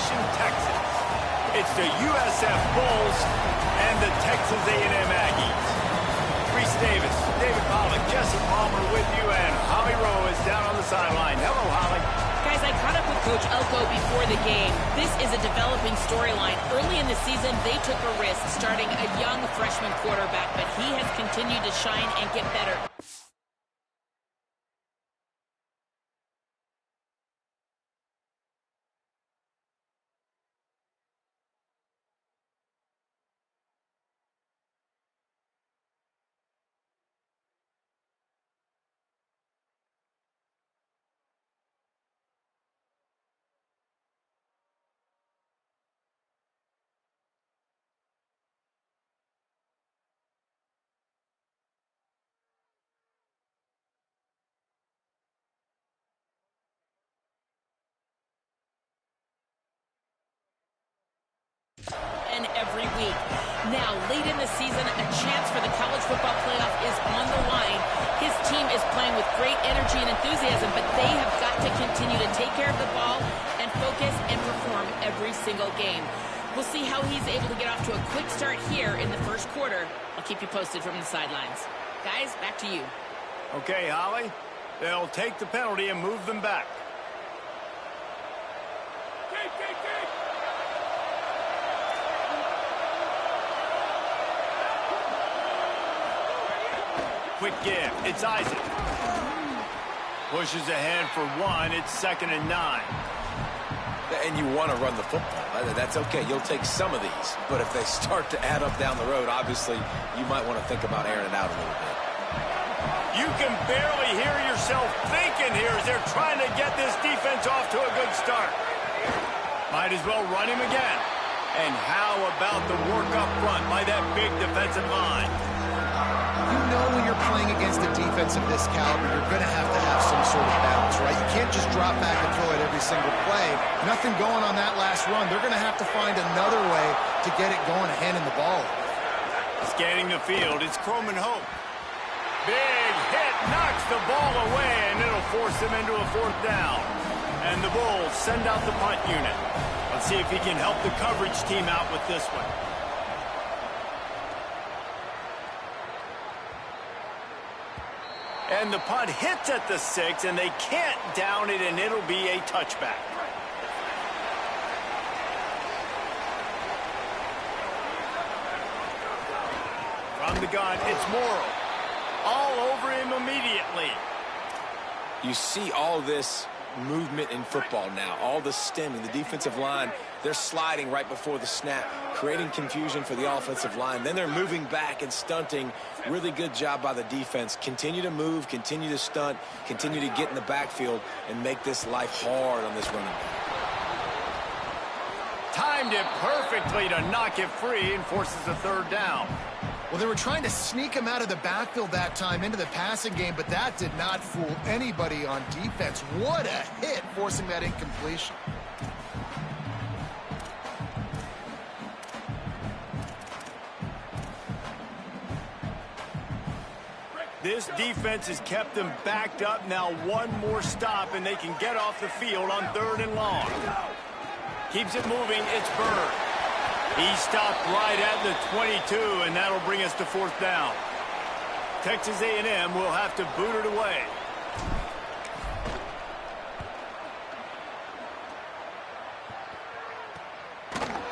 Station, Texas. It's the USF Bulls and the Texas A&M Aggies. Reese Davis, David Pollack, Jesse Palmer with you, and Holly Rowe is down on the sideline. Hello, Holly. Guys, I caught up with Coach Elko before the game. This is a developing storyline. Early in the season, they took a risk starting a young freshman quarterback, but he has continued to shine and get better. And every week. Now, late in the season, a chance for the college football playoff is on the line. His team is playing with great energy and enthusiasm, but they have got to continue to take care of the ball and focus and perform every single game. We'll see how he's able to get off to a quick start here in the first quarter. I'll keep you posted from the sidelines. Guys, back to you. Okay, Holly. They'll take the penalty and move them back. Quick give. It's Isaac. Pushes ahead for one. It's 2nd and 9. And you want to run the football. That's okay. You'll take some of these. But if they start to add up down the road, obviously, you might want to think about airing it out a little bit. You can barely hear yourself thinking here as they're trying to get this defense off to a good start. Might as well run him again. And how about the work up front by that big defensive line? You know when you're playing against a defense of this caliber, you're going to have some sort of balance, right? You can't just drop back and throw it every single play. Nothing going on that last run. They're going to have to find another way to get it going and handing the ball. Scanning the field, it's Croman Hope. Big hit, knocks the ball away, and it'll force them into a 4th down. And the Bulls send out the punt unit. Let's see if he can help the coverage team out with this one. And the punt hits at the 6, and they can't down it, and it'll be a touchback. From the gun, it's Morrow. All over him immediately. You see all this movement in football now, all the stemming, the defensive line, they're sliding right before the snap, creating confusion for the offensive line. Then they're moving back and stunting. Really good job by the defense. Continue to move, continue to stunt, continue to get in the backfield and make this life hard on this running back. Timed it perfectly to knock it free and forces a 3rd down. Well, they were trying to sneak him out of the backfield that time into the passing game, but that did not fool anybody on defense. What a hit, forcing that incompletion. This defense has kept them backed up. Now one more stop, and they can get off the field on 3rd and long. Keeps it moving. It's Bird. He stopped right at the 22, and that'll bring us to 4th down. Texas A&M will have to boot it away.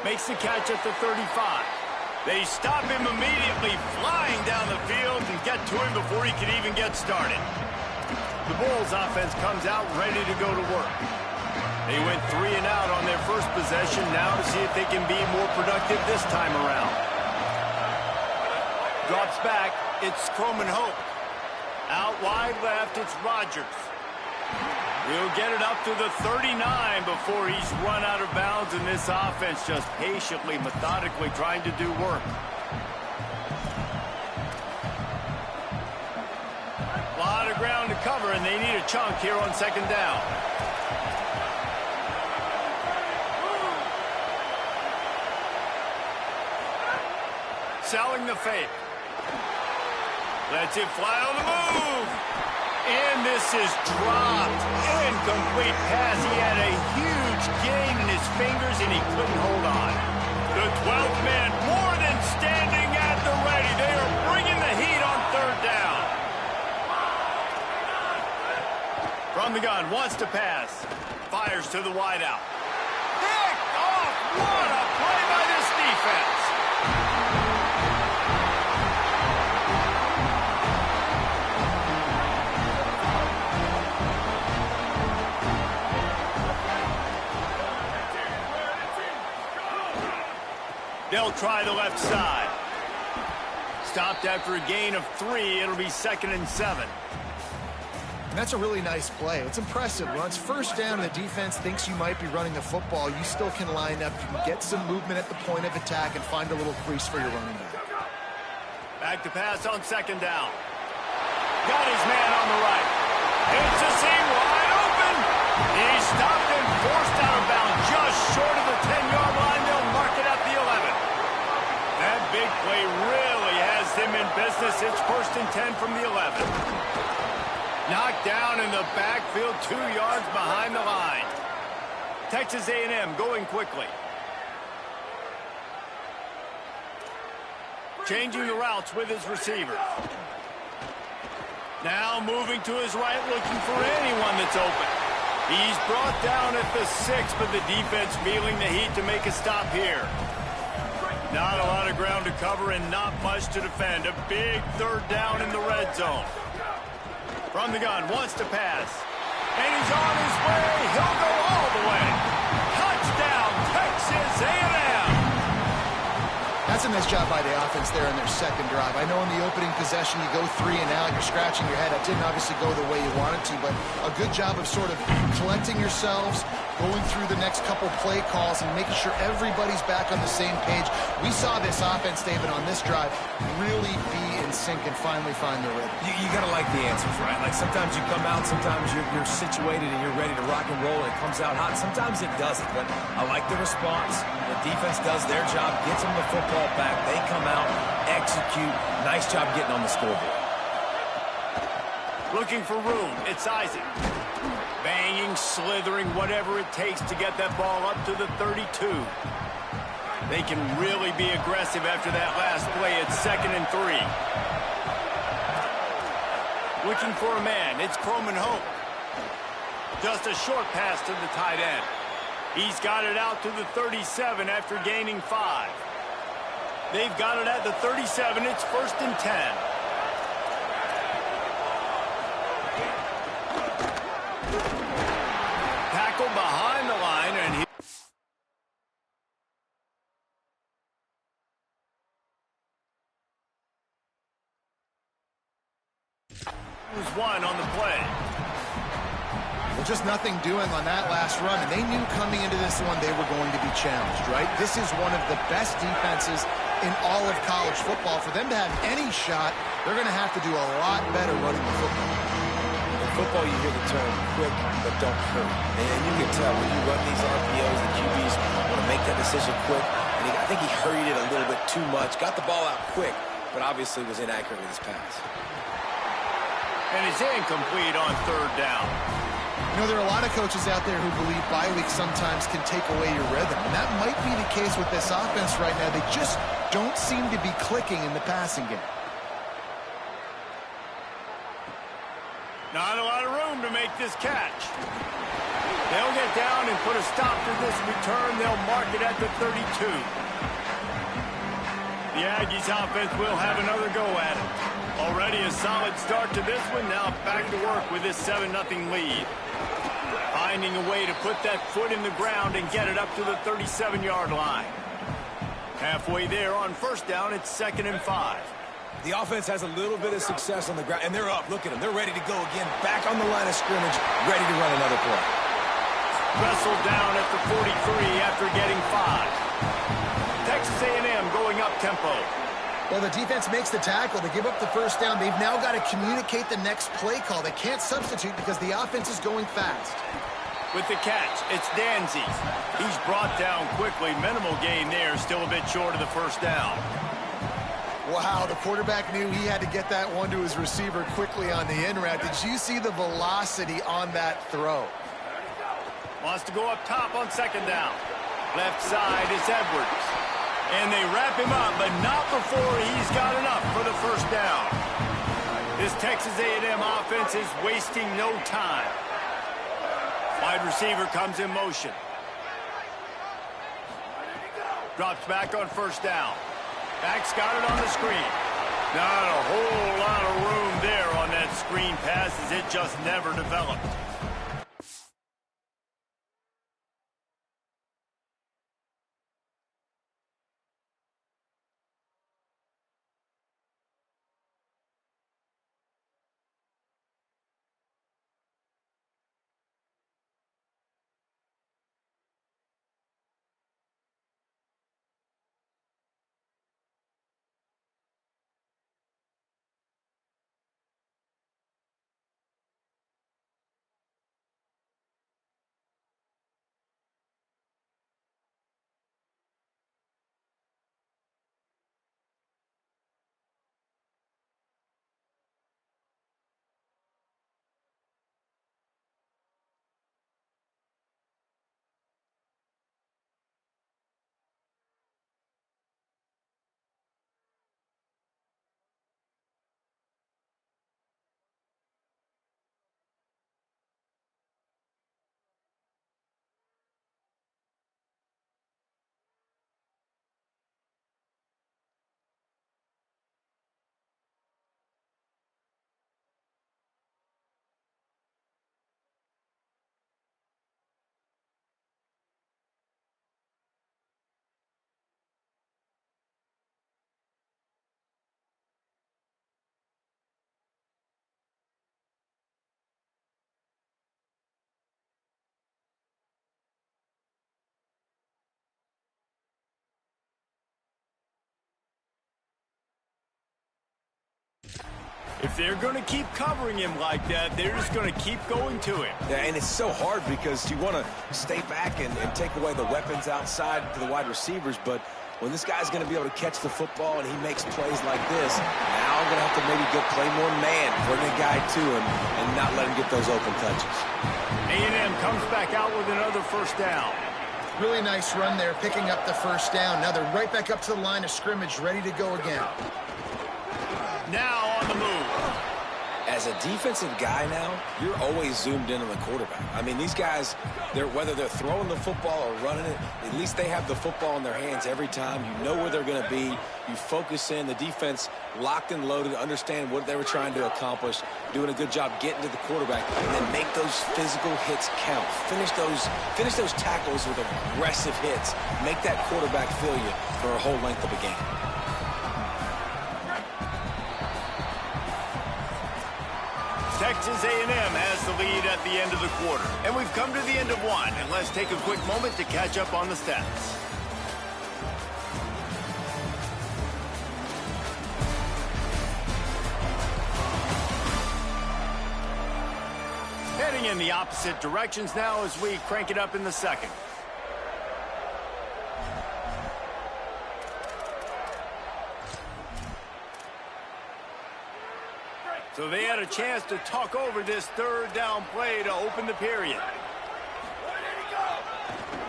Makes the catch at the 35. They stop him immediately, flying down the field and get to him before he can even get started. The Bulls offense comes out ready to go to work. They went 3 and out on their first possession, now to see if they can be more productive this time around. Drops back, it's Croman Hope. Out wide left, it's Rogers. He'll get it up to the 39 before he's run out of bounds, and this offense just patiently, methodically trying to do work. A lot of ground to cover, and they need a chunk here on 2nd down. Selling the fake. Lets it fly on the move. And this is dropped. Incomplete pass. He had a huge gain in his fingers, and and he couldn't hold on. The 12th man more than standing at the ready. They are bringing the heat on third down. From the gun, wants to pass. Fires to the wideout. Picked off. What a play by this defense. They'll try the left side. Stopped after a gain of 3. It'll be 2nd and 7. And that's a really nice play. It's impressive. When it's first down and the defense thinks you might be running the football, you still can line up. You can get some movement at the point of attack and find a little crease for your running back. Back to pass on 2nd down. Got his man on the right. It's a seam wide open. He's stopped and forced out of bounds just short of the 10-yard line. They'll mark it at the 11. That big play really has them in business. It's 1st and 10 from the 11. Knocked down in the backfield, 2 yards behind the line. Texas A&M going quickly. Changing the routes with his receiver. Now moving to his right, looking for anyone that's open. He's brought down at the 6, but the defense feeling the heat to make a stop here. Not a lot of ground to cover and not much to defend. A big 3rd down in the red zone. From the gun, wants to pass. And he's on his way. He'll go all the way. Touchdown, Texas A&M. That's a nice job by the offense there in their 2nd drive. I know in the opening possession you go 3 and out, you're scratching your head. That didn't obviously go the way you wanted to, but a good job of sort of collecting yourselves, going through the next couple play calls and making sure everybody's back on the same page. We saw this offense, David, on this drive really be in sync and finally find their rhythm. You got to like the answers, right? Like sometimes you come out, sometimes you're situated and you're ready to rock and roll and it comes out hot. Sometimes it doesn't, but I like the response. The defense does their job, gets them the football back. They come out, execute. Nice job getting on the scoreboard. Looking for room. It's Isaac. Banging, slithering, whatever it takes to get that ball up to the 32. They can really be aggressive after that last play. It's 2nd and 3. Looking for a man. It's Croman Hope. Just a short pass to the tight end. He's got it out to the 37 after gaining 5. They've got it at the 37. It's 1st and 10. Tackle behind the line, and he was 1 on the play. Well, just nothing doing on that last run, and they knew coming into this one they were going to be challenged, right? This is one of the best defenses in all of college football. For them to have any shot, they're going to have to do a lot better running the football. In football, you hear the term quick but don't hurt. And you can tell when you run these RPOs, the QBs want to make that decision quick. And I think he hurried it a little bit too much. Got the ball out quick, but obviously was inaccurate with his pass. And it's incomplete on 3rd down. You know, there are a lot of coaches out there who believe bye weeks sometimes can take away your rhythm. And that might be the case with this offense right now. They just don't seem to be clicking in the passing game. Not a lot of room to make this catch. They'll get down and put a stop to this return. They'll mark it at the 32. The Aggies offense will have another go at it. Already a solid start to this one. Now back to work with this 7-0 lead. Finding a way to put that foot in the ground and get it up to the 37-yard line. Halfway there on 1st down, it's 2nd and 5. The offense has a little bit of success on the ground, and they're up. Look at them. They're ready to go again. Back on the line of scrimmage, ready to run another play. Wrestled down at the 43 after getting 5. Texas A&M going up tempo. Well, the defense makes the tackle. They give up the 1st down. They've now got to communicate the next play call. They can't substitute because the offense is going fast. With the catch, it's Danzy. He's brought down quickly. Minimal gain there. Still a bit short of the 1st down. Wow, the quarterback knew he had to get that one to his receiver quickly on the in route. Did you see the velocity on that throw? Wants to go up top on 2nd down. Left side is Edwards. And they wrap him up, but not before he's got enough for the first down. This Texas A&M offense is wasting no time. Wide receiver comes in motion. Drops back on first down. Back's got it on the screen. Not a whole lot of room there on that screen pass as it just never developed. If they're going to keep covering him like that, they're just going to keep going to him. Yeah, and it's so hard because you want to stay back and take away the weapons outside to the wide receivers, but when this guy's going to be able to catch the football and he makes plays like this, now I'm going to have to maybe go play more man, bring a guy to him, and not let him get those open touches. A&M comes back out with another first down. Really nice run there, picking up the first down. Now they're right back up to the line of scrimmage, ready to go again. Now on the move. As a defensive guy now, you're always zoomed in on the quarterback. I mean, these guys, whether they're throwing the football or running it, at least they have the football in their hands every time. You know where they're going to be. You focus in. The defense locked and loaded, understand what they were trying to accomplish, doing a good job getting to the quarterback, and then make those physical hits count. Finish those tackles with aggressive hits. Make that quarterback feel you for a whole length of a game. Texas A&M has the lead at the end of the quarter. And we've come to the end of one. And let's take a quick moment to catch up on the stats. Heading in the opposite directions now as we crank it up in the second. So they had a chance to talk over this third down play to open the period.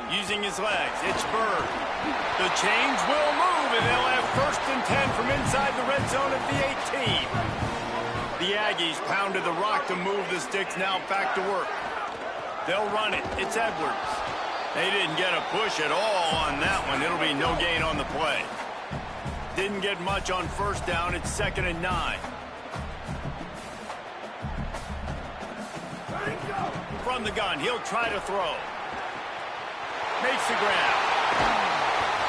Using his legs, it's Bird. The change will move, and they'll have 1st and 10 from inside the red zone at the 18. The Aggies pounded the rock to move the sticks, now back to work. They'll run it. It's Edwards. They didn't get a push at all on that one. It'll be no gain on the play. Didn't get much on first down. It's 2nd and 9. From the gun, he'll try to throw. Makes the grab.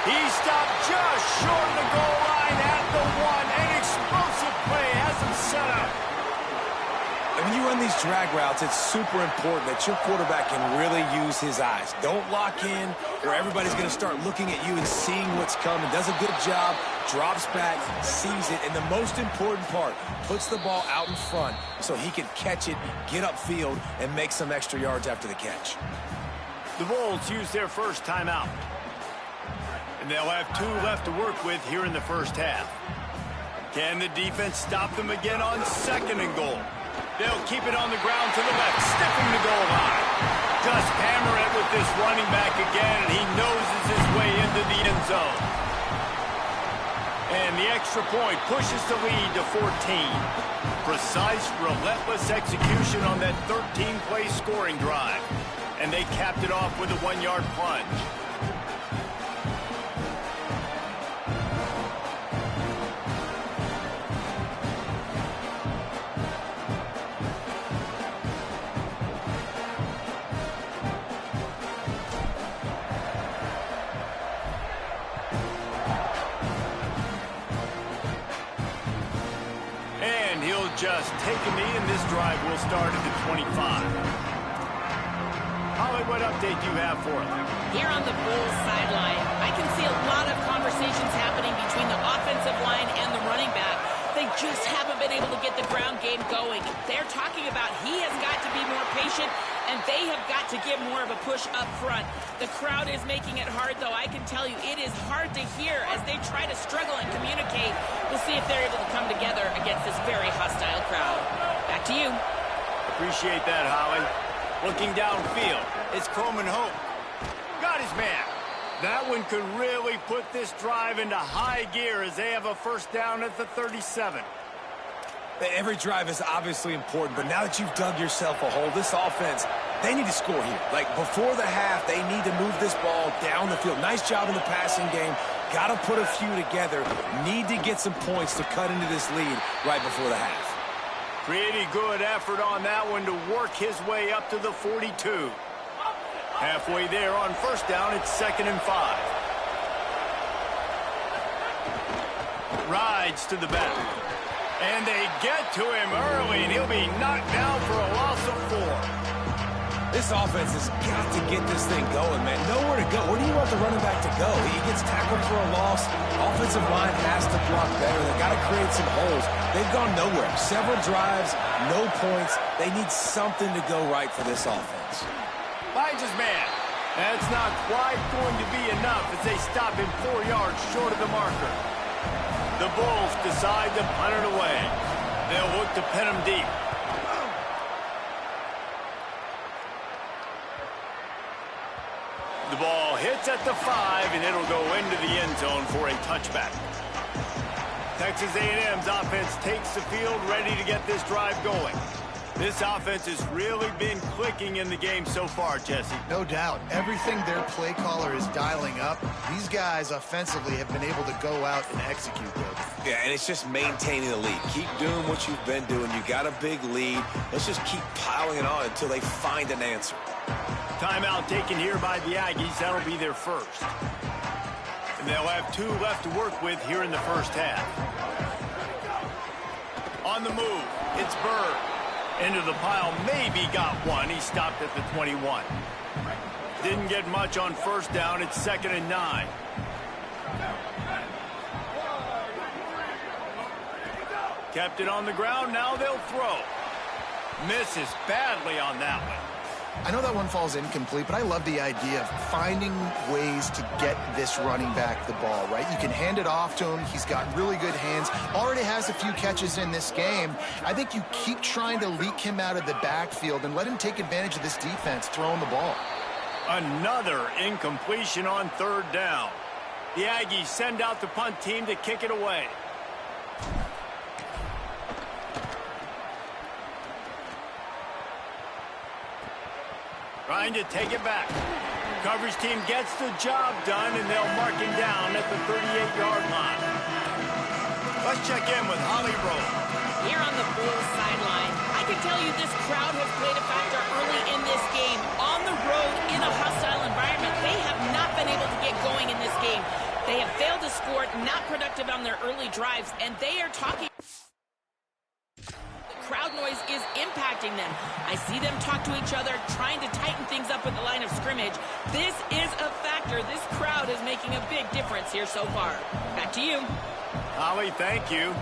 He stopped just short of the goal line at the 1. An explosive play has him set up. And when you run these drag routes, it's super important that your quarterback can really use his eyes. Don't lock in where everybody's going to start looking at you and seeing what's coming. Does a good job, drops back, sees it, and the most important part, puts the ball out in front so he can catch it, get upfield, and make some extra yards after the catch. The Bulls use their first timeout. And they'll have 2 left to work with here in the first half. Can the defense stop them again on 2nd and goal? They'll keep it on the ground to the left, stiffing the goal line. Just hammer it with this running back again, and he knows his zone. And the extra point pushes the lead to 14. Precise, relentless execution on that 13-play scoring drive. And they capped it off with a 1-yard plunge. Just take a knee, and this drive will start at the 25. Holly, what update do you have for us? Here on the Bulls sideline, I can see a lot of conversations happening between the offensive line and the running back. They just haven't been able to get the ground game going. They're talking about he has got to be more patient, and they have got to get more of a push up front. The crowd is making it hard, though. I can tell you it is hard to hear as they try to struggle and communicate. We'll see if they're able to come together against this very hostile crowd. Back to you. Appreciate that, Holly. Looking downfield, it's Coleman Hope. Got his man. That one could really put this drive into high gear as they have a first down at the 37. Every drive is obviously important, but now that you've dug yourself a hole, this offense, they need to score here. Like, before the half, they need to move this ball down the field. Nice job in the passing game. Got to put a few together. Need to get some points to cut into this lead right before the half. Pretty good effort on that one to work his way up to the 42. Halfway there on first down, it's 2nd and 5. Rides to the back. And they get to him early, and he'll be knocked down for a loss of 4. This offense has got to get this thing going, man. Nowhere to go. Where do you want the running back to go? He gets tackled for a loss. Offensive line has to block better. They've got to create some holes. They've gone nowhere. Several drives, no points. They need something to go right for this offense. Finds his man. That's not quite going to be enough as they stop him 4 yards short of the marker. The Bulls decide to punt it away. They'll look to pin him deep. The ball hits at the 5, and it'll go into the end zone for a touchback. Texas A&M's offense takes the field, ready to get this drive going. This offense has really been clicking in the game so far, Jesse. No doubt. Everything their play caller is dialing up, these guys offensively have been able to go out and execute with. Yeah, and it's just maintaining the lead. Keep doing what you've been doing. You got a big lead. Let's just keep piling it on until they find an answer. Timeout taken here by the Aggies. That'll be their first. And they'll have 2 left to work with here in the first half. On the move, it's Bird. Into the pile, maybe got one. He stopped at the 21. Didn't get much on first down. It's 2nd and 9. Kept it on the ground. Now they'll throw. Misses badly on that one. I know that one falls incomplete, but I love the idea of finding ways to get this running back the ball, right? You can hand it off to him. He's got really good hands. Already has a few catches in this game. I think you keep trying to leak him out of the backfield and let him take advantage of this defense throwing the ball. Another incompletion on 3rd down. The Aggies send out the punt team to kick it away. Trying to take it back. Coverage team gets the job done, and they'll mark him down at the 38-yard line. Let's check in with Holly Rowe. Here on the Bulls sideline, I can tell you this crowd has played a factor early in this game. On the road, in a hostile environment, they have not been able to get going in this game. They have failed to score, not productive on their early drives, and they are talking. Crowd noise is impacting them. I see them talk to each other, trying to tighten things up with the line of scrimmage. This is a factor. This crowd is making a big difference here so far. Back to you. Holly, thank you.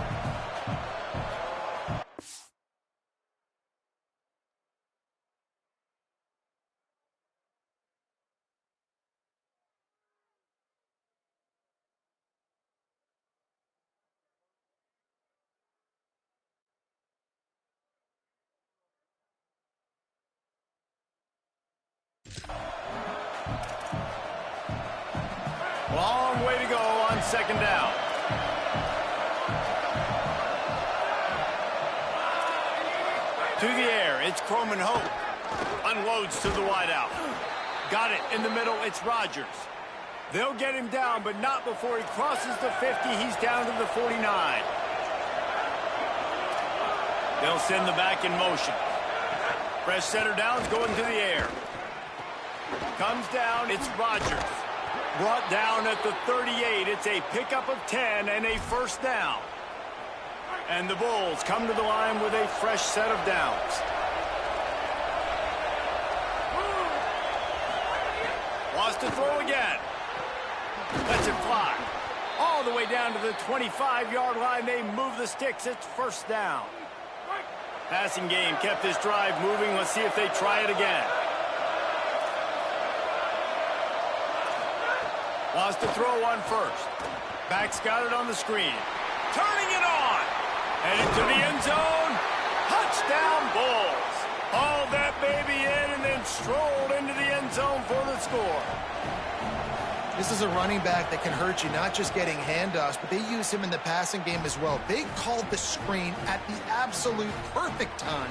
Long way to go on second down. To the air, it's Croman Hope. Unloads to the wideout. Got it in the middle, it's Rodgers. They'll get him down, but not before he crosses the 50. He's down to the 49. They'll send the back in motion. Fresh center down's going to the air. Comes down, it's Rodgers. Brought down at the 38. It's a pickup of 10 and a first down. And the Bulls come to the line with a fresh set of downs. Wants to throw again. Lets it fly. All the way down to the 25-yard line. They move the sticks. It's first down. Passing game kept this drive moving. Let's see if they try it again. Wants to throw one first. Back's got it on the screen. Turning it on. Headed to the end zone. Touchdown, Bulls. Hauled that baby in and then strolled into the end zone for the score. This is a running back that can hurt you, not just getting handoffs, but they use him in the passing game as well. They called the screen at the absolute perfect time,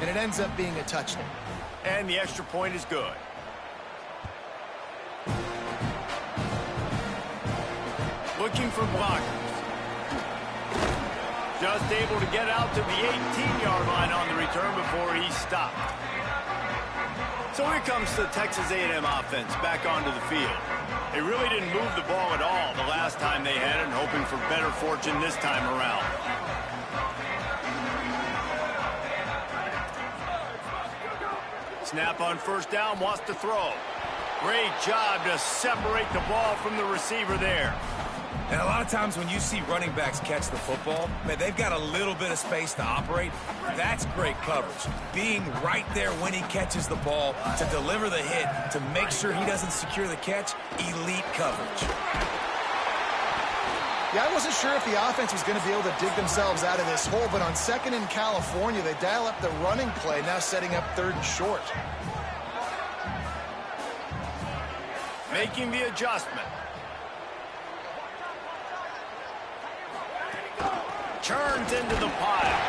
and it ends up being a touchdown. And the extra point is good. Looking for blockers. Just able to get out to the 18-yard line on the return before he stopped. So here comes the Texas A&M offense back onto the field. They really didn't move the ball at all the last time they had it, and hoping for better fortune this time around. Snap on first down, wants to throw. Great job to separate the ball from the receiver there. And a lot of times when you see running backs catch the football, man, they've got a little bit of space to operate. That's great coverage. Being right there when he catches the ball to deliver the hit, to make sure he doesn't secure the catch, elite coverage. Yeah, I wasn't sure if the offense was going to be able to dig themselves out of this hole, but on second in California, they dial up the running play, now setting up third and short. Making the adjustment. Turns into the pile.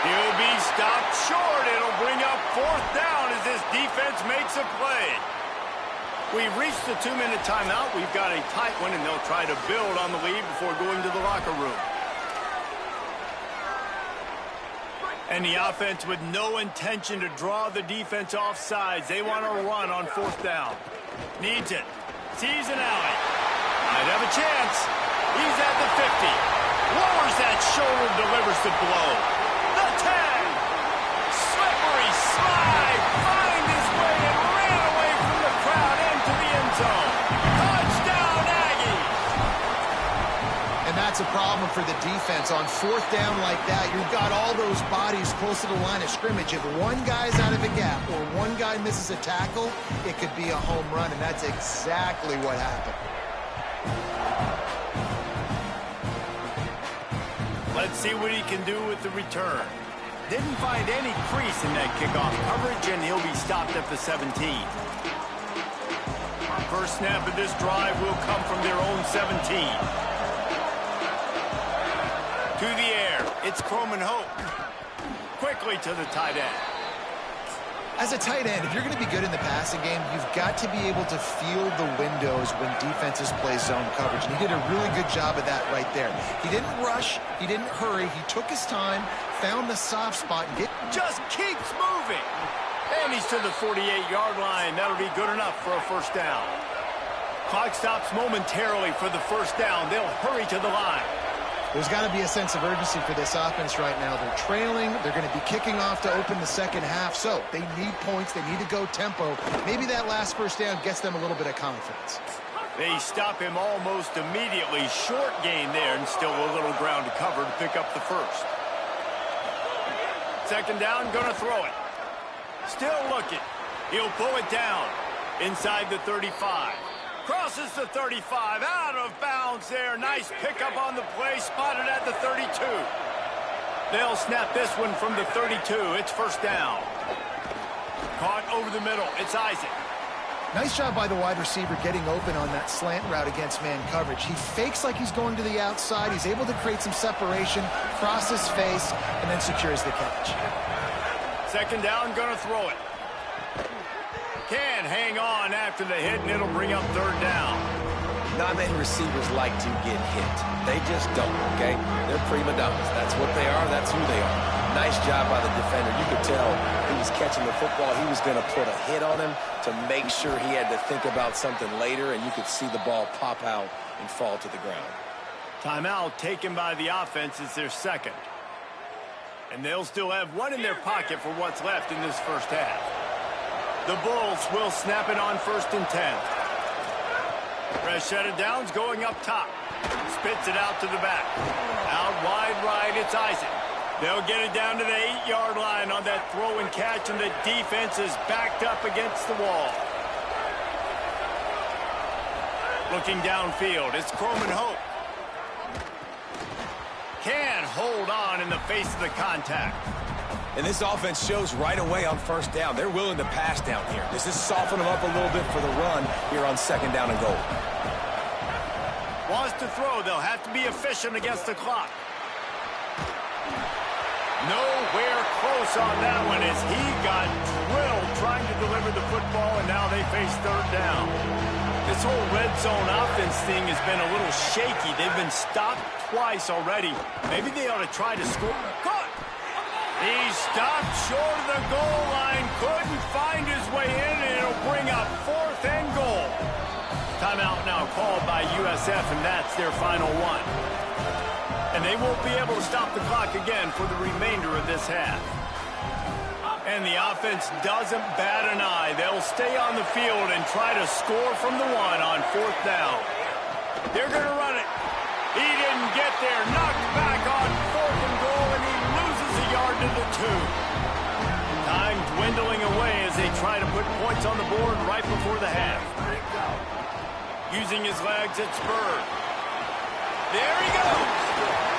He'll be stopped short. It'll bring up fourth down as this defense makes a play. We've reached the 2-minute timeout. We've got a tight one, and they'll try to build on the lead before going to the locker room. And the offense with no intention to draw the defense off sides. They want to run on fourth down. Needs it. Sees an alley. Might have a chance. He's at the 50. Lowers that shoulder, delivers the blow. The 10. Slippery slide. Find his way and ran away from the crowd into the end zone. Touchdown, Aggies. And that's a problem for the defense. On fourth down like that, you've got all those bodies close to the line of scrimmage. If one guy's out of a gap or one guy misses a tackle, it could be a home run, and that's exactly what happened. Let's see what he can do with the return. Didn't find any crease in that kickoff coverage, and he'll be stopped at the 17. First snap of this drive will come from their own 17. To the air, it's Croman Hope. Quickly to the tight end. As a tight end, if you're going to be good in the passing game, you've got to be able to feel the windows when defenses play zone coverage. And he did a really good job of that right there. He didn't rush. He didn't hurry. He took his time, found the soft spot, and just keeps moving. And he's to the 48-yard line. That'll be good enough for a first down. Clock stops momentarily for the first down. They'll hurry to the line. There's got to be a sense of urgency for this offense right now. They're trailing. They're going to be kicking off to open the second half. So they need points. They need to go tempo. Maybe that last first down gets them a little bit of confidence. They stop him almost immediately. Short gain there, and still a little ground to cover to pick up the first. Second down, going to throw it. Still looking. He'll pull it down inside the 35. Crosses the 35, out of bounds there. Nice pickup on the play, spotted at the 32. They'll snap this one from the 32. It's first down. Caught over the middle. It's Isaac. Nice job by the wide receiver getting open on that slant route against man coverage. He fakes like he's going to the outside. He's able to create some separation, cross his face, and then secures the catch. Second down, gonna throw it. Can't hang on after the hit, and it'll bring up third down. Not many receivers like to get hit. They just don't, okay? They're prima donnas. That's what they are. That's who they are. Nice job by the defender. You could tell he was catching the football. He was going to put a hit on him to make sure he had to think about something later, and you could see the ball pop out and fall to the ground. Timeout taken by the offense is their second. And they'll still have one in their pocket for what's left in this first half. The Bulls will snap it on 1st and 10. Fresh set of downs going up top. Spits it out to the back. Out wide right, it's Isaac. They'll get it down to the 8-yard line on that throw and catch, and the defense is backed up against the wall. Looking downfield, it's Coleman Hope. Can't hold on in the face of the contact. And this offense shows right away on 1st down. They're willing to pass down here. Does this soften them up a little bit for the run here on 2nd down and goal? Wants to throw. They'll have to be efficient against the clock. Nowhere close on that one as he got drilled trying to deliver the football, and now they face 3rd down. This whole red zone offense thing has been a little shaky. They've been stopped twice already. Maybe they ought to try to score. Caught! He stopped short of the goal line, couldn't find his way in, and it'll bring up 4th and goal. Timeout now called by USF, and that's their final one. And they won't be able to stop the clock again for the remainder of this half. And the offense doesn't bat an eye. They'll stay on the field and try to score from the 1 on 4th down. They're going to run it. He didn't get there. Knocked back on 4th and goal, and he loses a yard to the 2. Time dwindling away as they try to put points on the board right before the half. Using his legs, it's Bird. There he goes.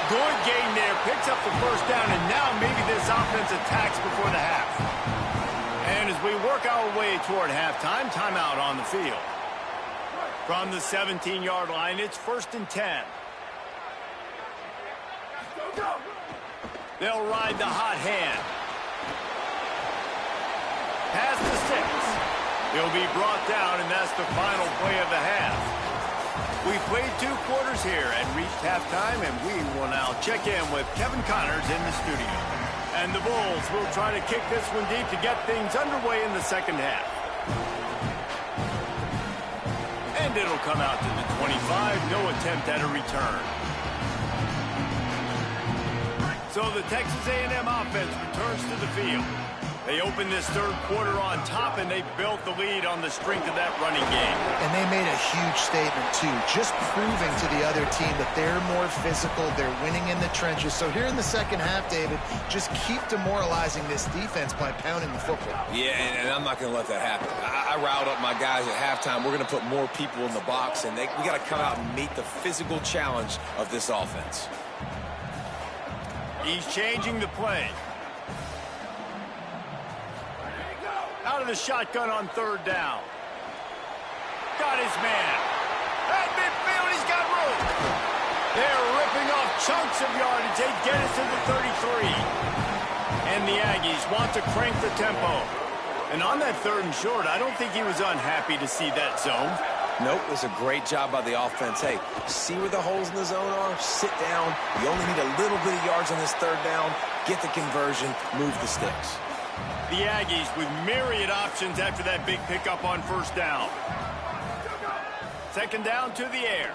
Good gain there. Picks up the 1st down, and now maybe this offense attacks before the half. And as we work our way toward halftime, timeout on the field. From the 17-yard line, it's 1st and 10. They'll ride the hot hand. Pass to 6. He'll be brought down, and that's the final play of the half. We've played 2 quarters here and reached halftime, and we will now check in with Kevin Connors in the studio. And the Bulls will try to kick this one deep to get things underway in the second half. And it'll come out to the 25, no attempt at a return. So the Texas A&M offense returns to the field. They open this 3rd quarter on top, and they built the lead on the strength of that running game. And they made a huge statement, too, just proving to the other team that they're more physical, they're winning in the trenches. So here in the second half, David, just keep demoralizing this defense by pounding the football. Yeah, and I'm not going to let that happen. I riled up my guys at halftime. We're going to put more people in the box, and we got to come out and meet the physical challenge of this offense. He's changing the play. Out of the shotgun on 3rd down. Got his man. At midfield, he's got room. They're ripping off chunks of yardage. They get it to the 33. And the Aggies want to crank the tempo. And on that 3rd and short, I don't think he was unhappy to see that zone. Nope, it was a great job by the offense. Hey, see where the holes in the zone are? Sit down. You only need a little bit of yards on this 3rd down. Get the conversion. Move the sticks. The Aggies with myriad options after that big pickup on 1st down. 2nd down to the air.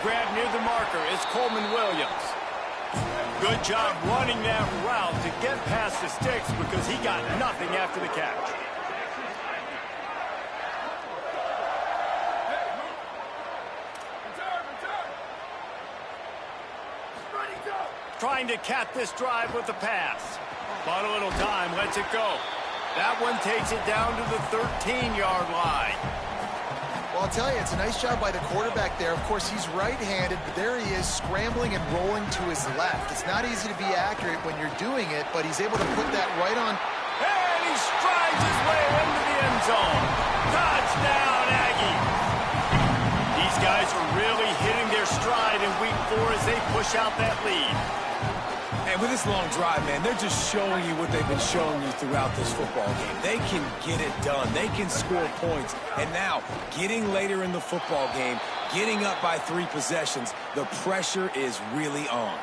Grab near the marker is Coleman Williams. Good job running that route to get past the sticks because he got nothing after the catch. Trying to cap this drive with the pass. Bought a little time, lets it go. That one takes it down to the 13-yard line. Well, I'll tell you, it's a nice job by the quarterback there. Of course, he's right-handed, but there he is scrambling and rolling to his left. It's not easy to be accurate when you're doing it, but he's able to put that right on. And he strides his way into the end zone. down, Aggie. These guys are really hitting their stride in week 4 as they push out that lead. And with this long drive, man, they're just showing you what they've been showing you throughout this football game. They can get it done. They can score points. And now, getting later in the football game, getting up by 3 possessions, the pressure is really on.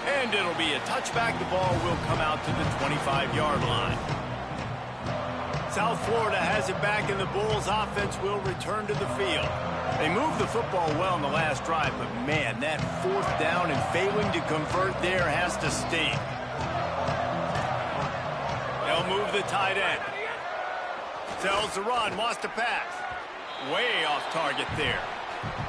And it'll be a touchback. The ball will come out to the 25-yard line. South Florida has it back, and the Bulls offense will return to the field. They moved the football well in the last drive, but man, that 4th down and failing to convert there has to sting. They'll move the tight end. Tells the run, wants to pass. Way off target there.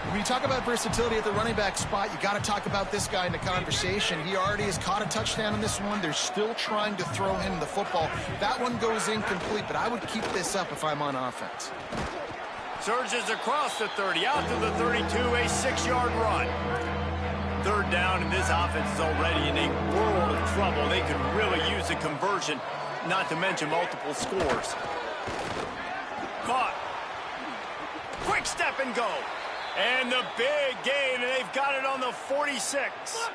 When you talk about versatility at the running back spot, you got to talk about this guy in the conversation. He already has caught a touchdown in this one. They're still trying to throw him the football. That one goes incomplete, but I would keep this up if I'm on offense. Surges across the 30, out to the 32, a 6-yard run. 3rd down, and this offense is already in a world of trouble. They could really use a conversion, not to mention multiple scores. Caught. Quick step and go. And the big gain, and they've got it on the 46.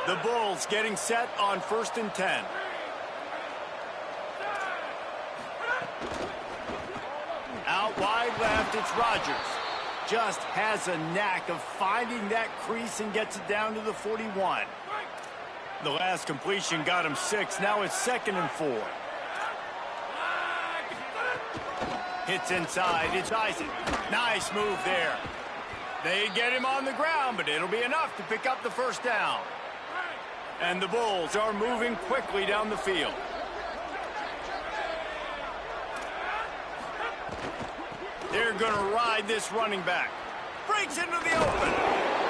The Bulls getting set on 1st and 10. Out wide left, it's Rodgers. Just has a knack of finding that crease and gets it down to the 41. The last completion got him 6. Now it's 2nd and 4. Hits inside, it's Isaac. Nice move there. They get him on the ground, but it'll be enough to pick up the 1st down. And the Bulls are moving quickly down the field. They're going to ride this running back. Breaks into the open.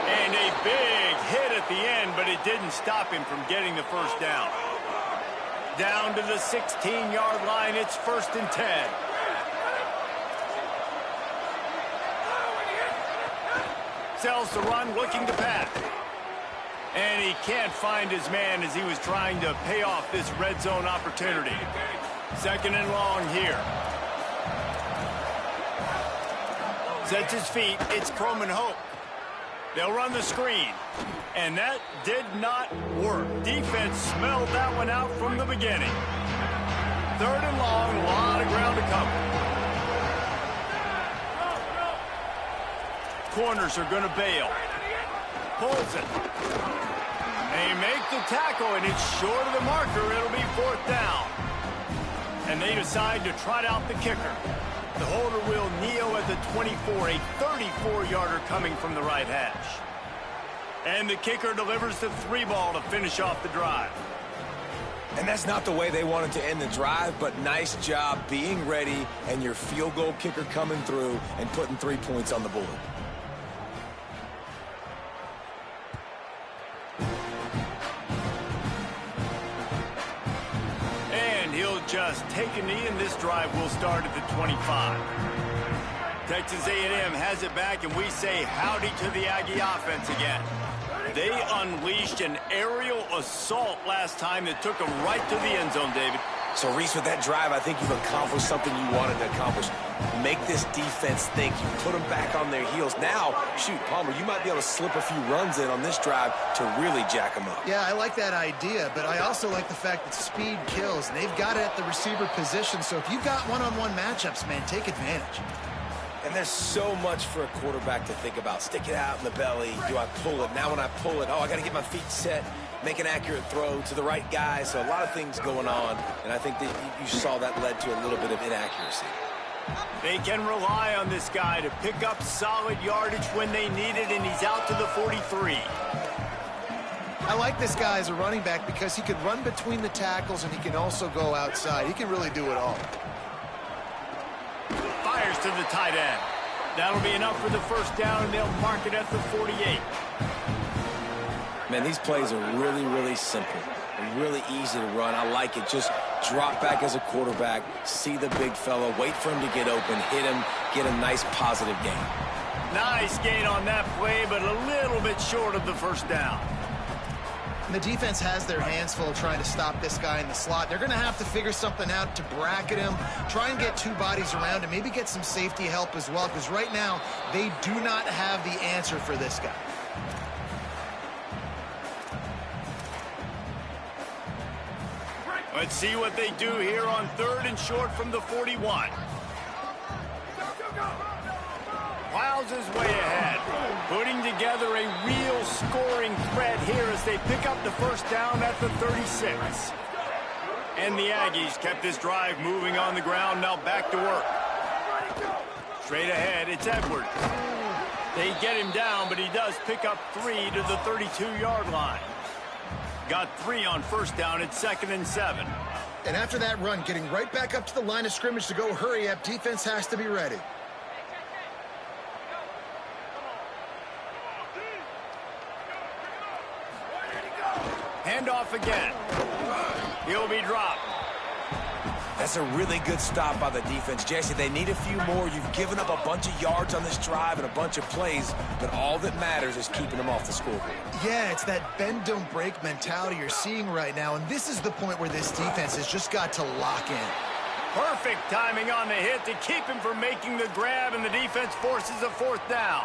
And a big hit at the end, but it didn't stop him from getting the 1st down. Down to the 16-yard line, it's 1st and 10. Sells the run, looking to pass. And he can't find his man as he was trying to pay off this red zone opportunity. 2nd and long here. Sets his feet, it's Croman Hope. They'll run the screen. And that did not work. Defense smelled that one out from the beginning. 3rd and long, a lot of ground to cover. Corners are going to bail. Pulls it. They make the tackle, and it's short of the marker. It'll be 4th down. And they decide to trot out the kicker. The holder will kneel at the 24, a 34-yarder coming from the right hash. And the kicker delivers the 3-ball to finish off the drive. And that's not the way they wanted to end the drive, but nice job being ready and your field goal kicker coming through and putting 3 points on the board. Just take a knee, and this drive will start at the 25. Texas A&M has it back, and we say howdy to the Aggie offense again. They unleashed an aerial assault last time that took them right to the end zone, David. So, Reese, with that drive, I think you've accomplished something you wanted to accomplish. Make this defense think. You put them back on their heels. Now, shoot, Palmer, you might be able to slip a few runs in on this drive to really jack them up. Yeah, I like that idea, but I also like the fact that speed kills. And they've got it at the receiver position, so if you've got one-on-one matchups, man, take advantage. And there's so much for a quarterback to think about. Stick it out in the belly. Do I pull it? Now when I pull it, oh, I got to get my feet set. make an accurate throw to the right guy. So a lot of things going on, and I think that you saw that led to a little bit of inaccuracy. They can rely on this guy to pick up solid yardage when they need it, and he's out to the 43. I like this guy as a running back because he can run between the tackles and he can also go outside. He can really do it all. Fires to the tight end. That'll be enough for the first down, and they'll mark it at the 48. Man, these plays are really, really simple and really easy to run. I like it. Just drop back as a quarterback, see the big fella, wait for him to get open, hit him, get a nice positive gain. Nice gain on that play, but a little bit short of the first down. And the defense has their hands full trying to stop this guy in the slot. They're going to have to figure something out to bracket him, try and get two bodies around him, maybe get some safety help as well, because right now they do not have the answer for this guy. Let's see what they do here on 3rd and short from the 41. Plows his way ahead, putting together a real scoring threat here as they pick up the first down at the 36. And the Aggies kept this drive moving on the ground, now back to work. Straight ahead, it's Edwards. They get him down, but he does pick up 3 to the 32-yard line. Got 3 on first down at 2nd and 7. And after that run, getting right back up to the line of scrimmage to go hurry up, defense has to be ready. Handoff again. He'll be dropped. That's a really good stop by the defense. Jesse, they need a few more. You've given up a bunch of yards on this drive and a bunch of plays, but all that matters is keeping them off the scoreboard. Yeah, it's that bend, don't break mentality you're seeing right now, and this is the point where this defense has just got to lock in. Perfect timing on the hit to keep him from making the grab, and the defense forces a 4th down.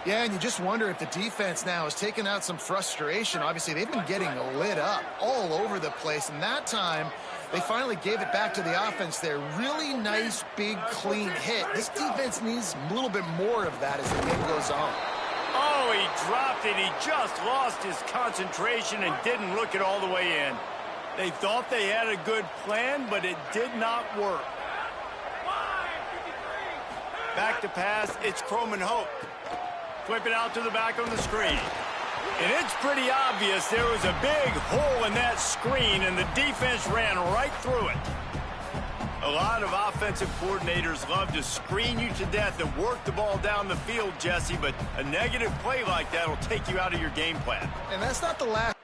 Yeah, and you just wonder if the defense now has taken out some frustration. Obviously, they've been getting lit up all over the place, and that time they finally gave it back to the offense there. Really nice, big, clean hit. This defense needs a little bit more of that as the game goes on. Oh, he dropped it. He just lost his concentration and didn't look it all the way in. They thought they had a good plan, but it did not work. Back to pass, it's Croman Hope. Flip it out to the back on the screen. And it's pretty obvious there was a big hole in that screen, and the defense ran right through it. A lot of offensive coordinators love to screen you to death and work the ball down the field, Jesse, but a negative play like that will take you out of your game plan. And that's not the last.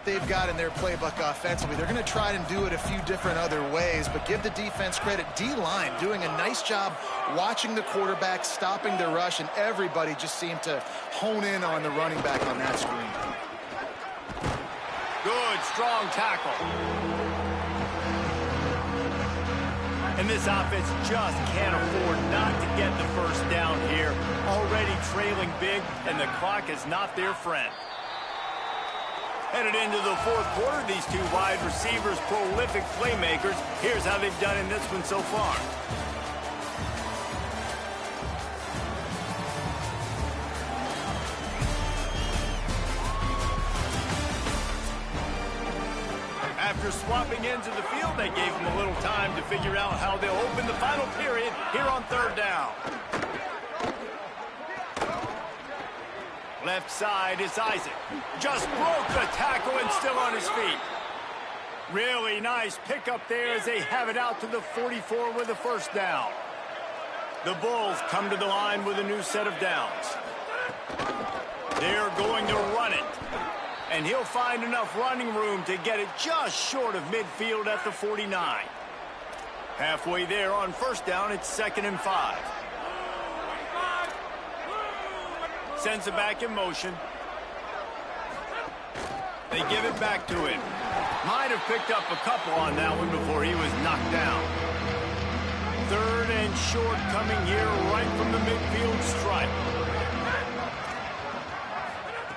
they've got in their playbook offensively. They're going to try and do it a few different other ways, but give the defense credit. D-line doing a nice job watching the quarterback, stopping the rush, and everybody just seemed to hone in on the running back on that screen. Good, strong tackle. And this offense just can't afford not to get the first down here. Already trailing big, and the clock is not their friend. Headed into the fourth quarter, these two wide receivers, prolific playmakers. Here's how they've done in this one so far. After swapping ends of the field, they gave them a little time to figure out how they'll open the final period here on third down. Left side is Isaac. Just broke the tackle and still on his feet. Really nice pickup there as they have it out to the 44 with a first down. The Bulls come to the line with a new set of downs. They're going to run it. And he'll find enough running room to get it just short of midfield at the 49. Halfway there on first down, it's 2nd and 5. Sends it back in motion. They give it back to him. Might have picked up a couple on that one before he was knocked down. 3rd and short coming here right from the midfield stripe.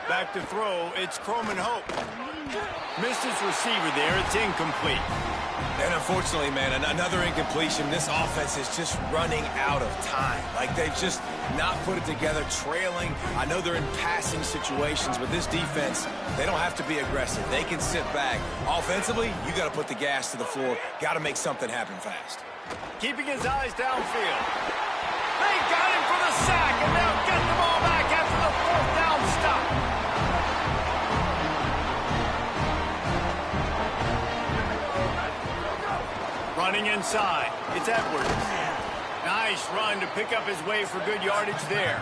Back to throw, it's Croman Hope. Missed his receiver there, it's incomplete. And unfortunately, man, another incompletion. This offense is just running out of time. Like, they've just not put it together, trailing. I know they're in passing situations, but this defense, they don't have to be aggressive. They can sit back. Offensively, you got to put the gas to the floor. Got to make something happen fast. Keeping his eyes downfield. They got him for the sack, and they'll get the ball back after the 4th down stop. Running inside, it's Edwards. Nice run to pick up his way for good yardage there.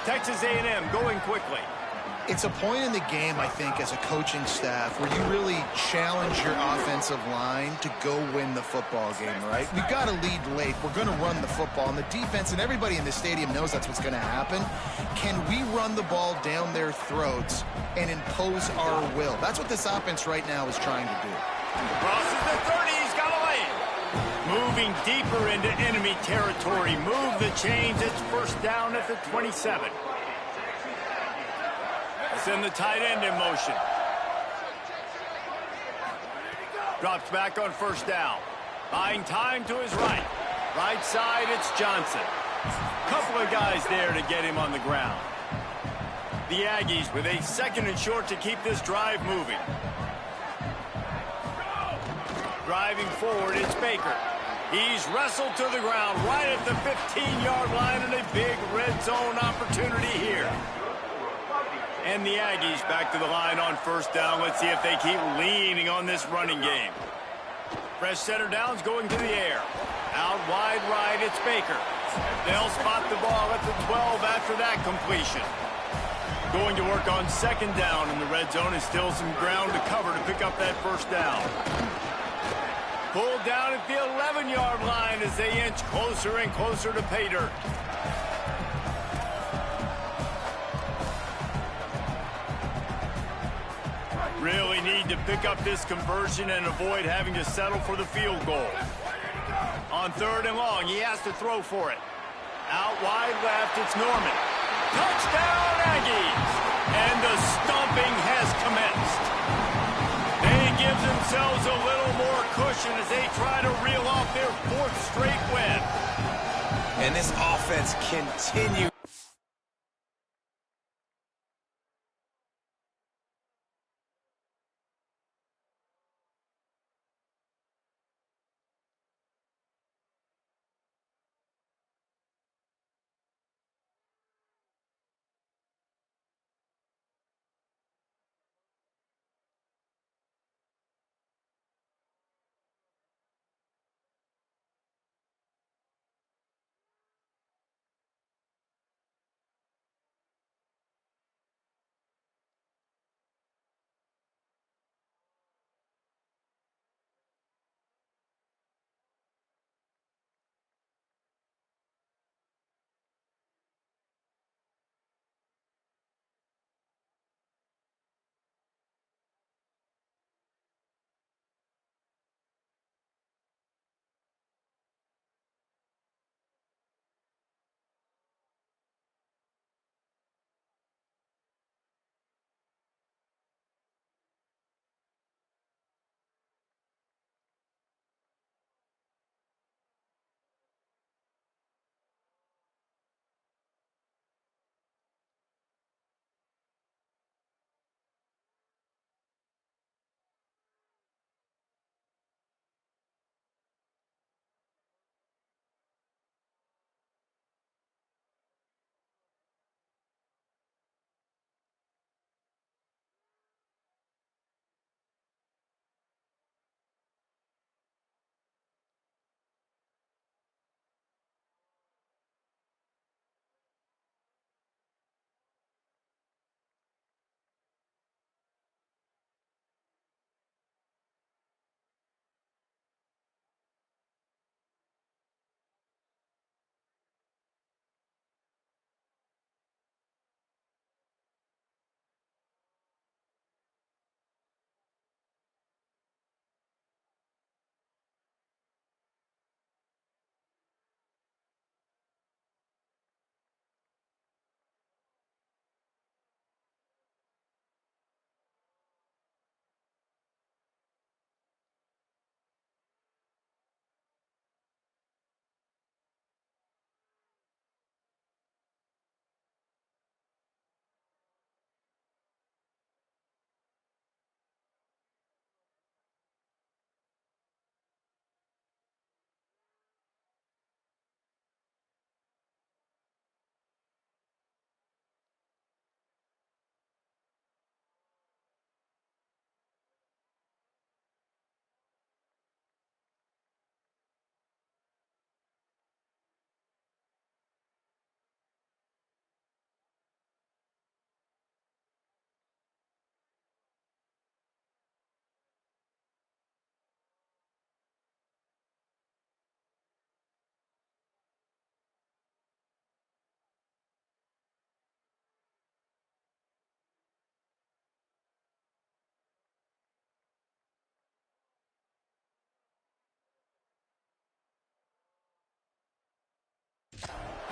Texas A&M going quickly. It's a point in the game, I think, as a coaching staff where you really challenge your offensive line to go win the football game, right? We've got to lead late. We're going to run the football, and the defense and everybody in the stadium knows that's what's going to happen. Can we run the ball down their throats and impose our will? That's what this offense right now is trying to do. Crosses the 30, he's got a lane. Moving deeper into enemy territory. Move the chains, it's first down at the 27. Send the tight end in motion. Drops back on first down. Buying time to his right. Right side, it's Johnson. Couple of guys there to get him on the ground. The Aggies with a 2nd and short to keep this drive moving. Driving forward, it's Baker. He's wrestled to the ground right at the 15-yard line and a big red zone opportunity here. And the Aggies back to the line on first down. Let's see if they keep leaning on this running game. Fresh center downs going to the air. Out wide right, it's Baker. They'll spot the ball at the 12 after that completion. Going to work on 2nd down in the red zone and still some ground to cover to pick up that first down. Pulled down at the 11-yard line as they inch closer and closer to pay dirt. Really need to pick up this conversion and avoid having to settle for the field goal. On 3rd and long, he has to throw for it. Out wide left, it's Norman. Touchdown, Aggies! And the stomping has commenced. They give themselves a little more cushion as they try to reel off their 4th straight win. And this offense continues.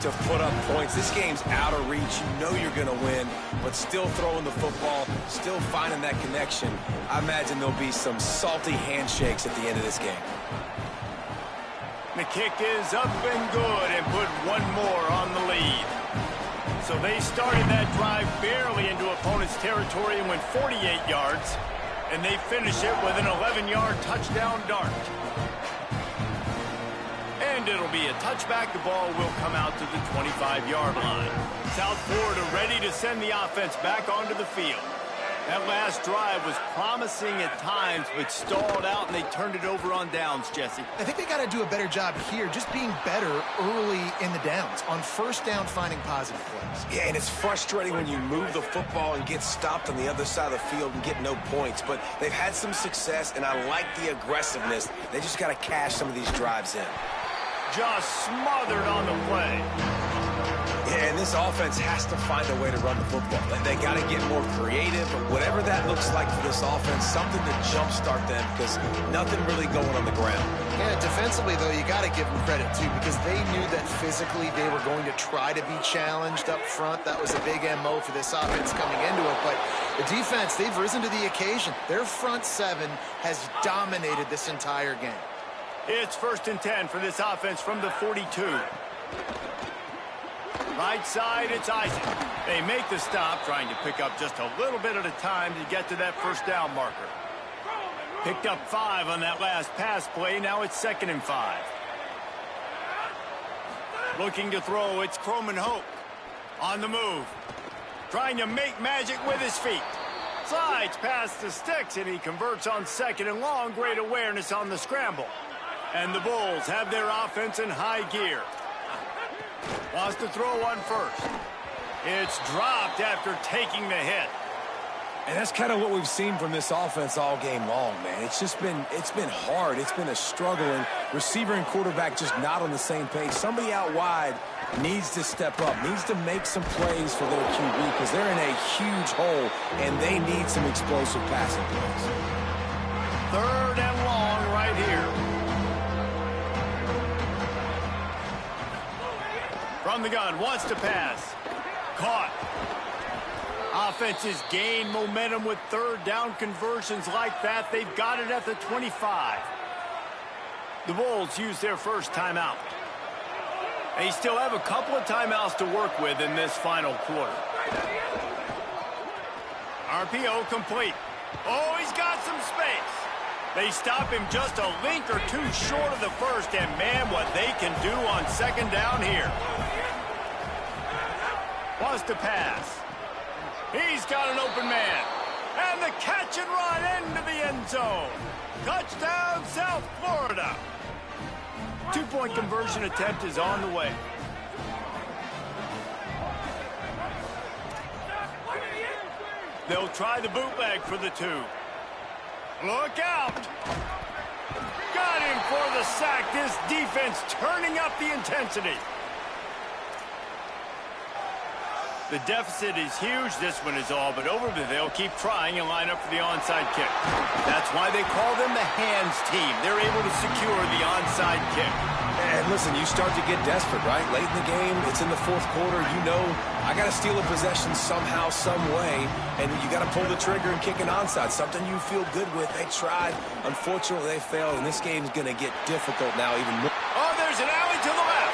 to put up points. This game's out of reach. You know you're going to win, but still throwing the football, still finding that connection. I imagine there'll be some salty handshakes at the end of this game. The kick is up and good and put one more on the lead. So they started that drive barely into opponent's territory and went 48 yards, and they finish it with an 11-yard touchdown dart. And it'll be a touchback. The ball will come out to the 25-yard line. South Florida ready to send the offense back onto the field. That last drive was promising at times, but stalled out, and they turned it over on downs, Jesse. I think they got to do a better job here, just being better early in the downs, on first down finding positive plays. Yeah, and it's frustrating when you move the football and get stopped on the other side of the field and get no points, but they've had some success, and I like the aggressiveness. They just got to cash some of these drives in. Just smothered on the play. Yeah, and this offense has to find a way to run the football. They got to get more creative, but whatever that looks like for this offense, something to jumpstart them, because nothing really going on the ground. Yeah, defensively, though, you got to give them credit, too, because they knew that physically they were going to try to be challenged up front. That was a big MO for this offense coming into it, but the defense, they've risen to the occasion. Their front seven has dominated this entire game. It's 1st and 10 for this offense from the 42. Right side, it's Isaac. They make the stop, trying to pick up just a little bit at a time to get to that first down marker. Picked up 5 on that last pass play. Now it's 2nd and 5. Looking to throw, it's Croman Hope. On the move. Trying to make magic with his feet. Slides past the sticks, and he converts on 2nd and long. Great awareness on the scramble. And the Bulls have their offense in high gear. Wants to throw on first. It's dropped after taking the hit. And that's kind of what we've seen from this offense all game long, man. It's been hard. It's been a struggle, and receiver and quarterback just not on the same page. Somebody out wide needs to step up, needs to make some plays for their QB, because they're in a huge hole, and they need some explosive passing plays. 3rd and long right here. From the gun, wants to pass. Caught. Offenses gain momentum with 3rd down conversions like that. They've got it at the 25. The Bulls use their first timeout. They still have a couple of timeouts to work with in this final quarter. RPO complete. Oh, he's got some space. They stop him just a link or two short of the first, and man, what they can do on 2nd down here. Wants to pass. He's got an open man. And the catch and run into the end zone. Touchdown, South Florida. 2-point conversion attempt is on the way. They'll try the bootleg for the 2. Look out. Got him for the sack. This defense turning up the intensity. The deficit is huge. This one is all but over, but they'll keep trying and line up for the onside kick. That's why they call them the hands team. They're able to secure the onside kick. And listen, you start to get desperate, right? Late in the game, it's in the 4th quarter. You know, I got to steal a possession somehow, some way, and you got to pull the trigger and kick an onside, something you feel good with. They tried. Unfortunately, they failed, and this game's going to get difficult now even more. Oh, there's an alley to the left.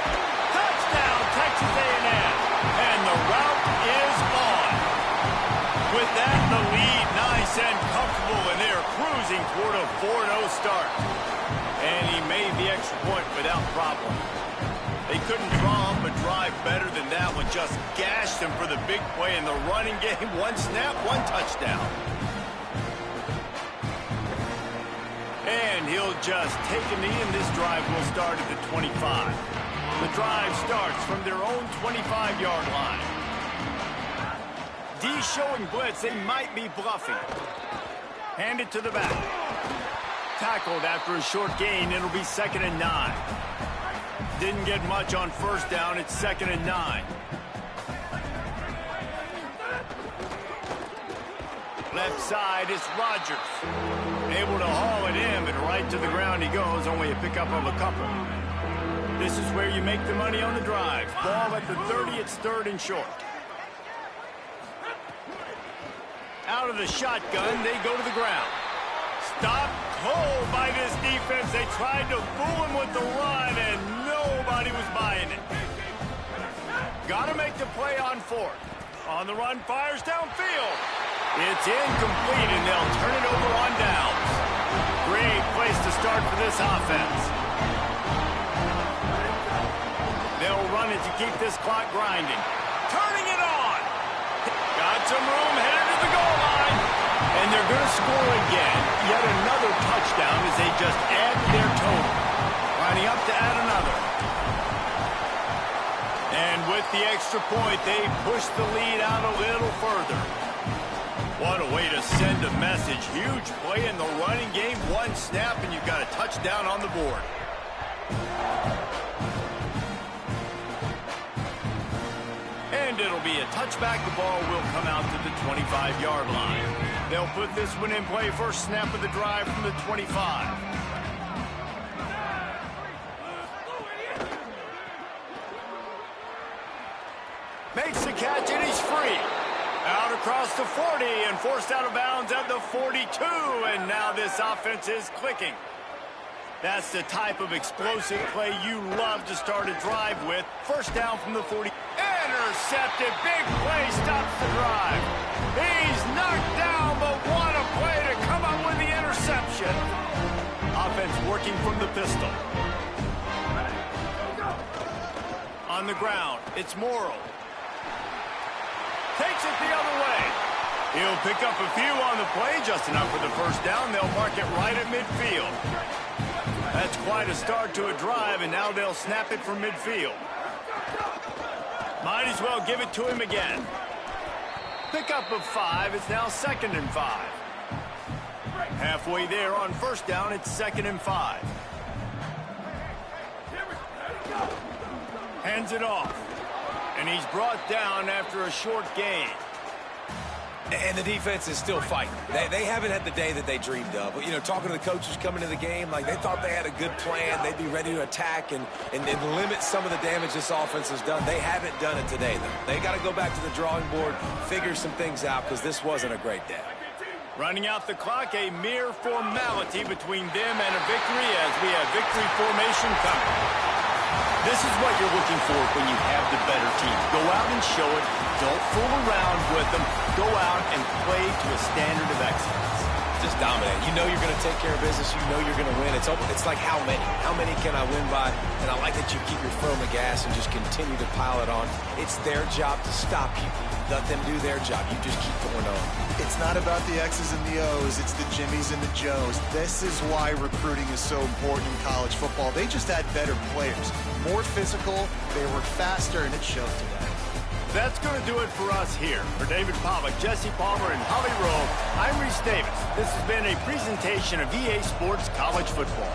Touchdown, Texas A&M. And the route is on. With that, the lead nice and comfortable, and they're cruising toward a 4-0 start. And he made the extra point without problem. They couldn't draw up a drive better than that one. Just gashed them for the big play in the running game. 1 snap, 1 touchdown. And he'll just take a knee, and this drive will start at the 25. The drive starts from their own 25-yard line. D showing blitz. They might be bluffing. Hand it to the back. Tackled after a short gain. It'll be 2nd and 9. Didn't get much on 1st down. It's 2nd and 9. Left side is Rodgers. Able to haul it in, but right to the ground he goes. Only a pickup of a couple. This is where you make the money on the drive. Ball at the 30, it's 3rd and short. Out of the shotgun, they go to the ground. Stopped cold by this defense. They tried to fool him with the run, and nobody was buying it. Got to make the play on 4th. On the run, fires downfield. It's incomplete, and they'll turn it over on downs. Great place to start for this offense. They'll run it to keep this clock grinding. Turning it on. Got some room, headed to the goal line. And they're going to score again. Yet another touchdown as they just add to their total. Lining up to add another. And with the extra point, they push the lead out a little further. What a way to send a message. Huge play in the running game. One snap, and you've got a touchdown on the board. And it'll be a touchback. The ball will come out to the 25-yard line. They'll put this one in play. First snap of the drive from the 25. Makes the catch, and he's free. Out across the 40 and forced out of bounds at the 42. And now this offense is clicking. That's the type of explosive play you love to start a drive with. First down from the 40. Intercepted. Big play stops the drive. He's knocked down, but what a play to come up with the interception. Offense working from the pistol. On the ground, it's Morrow. Takes it the other way. He'll pick up a few on the play, just enough for the first down. They'll mark it right at midfield. That's quite a start to a drive, and now they'll snap it from midfield. Might as well give it to him again. Pickup of 5. It's now 2nd and 5. Halfway there on first down, it's 2nd and 5. Hands it off. And he's brought down after a short gain. And the defense is still fighting. They haven't had the day that they dreamed of. But, you know, talking to the coaches coming to the game, like they thought they had a good plan. They'd be ready to attack and limit some of the damage this offense has done. They haven't done it today, though. They got to go back to the drawing board, figure some things out, because this wasn't a great day. Running out the clock, a mere formality between them and a victory as we have victory formation coming. This is what you're looking for when you have the better team. Go out and show it. Don't fool around with them. Go out and play to a standard of excellence. Just dominate. You know you're going to take care of business. You know you're going to win. It's like how many? How many can I win by? And I like that you keep your foot on the gas and just continue to pile it on. It's their job to stop you. Let them do their job. You just keep going on. It's not about the X's and the O's. It's the Jimmies and the Joes. This is why recruiting is so important in college football. They just had better players. More physical, they were faster, and it showed today. That's going to do it for us here. For David Pollock, Jesse Palmer, and Holly Rowe, I'm Reese Davis. This has been a presentation of EA Sports College Football.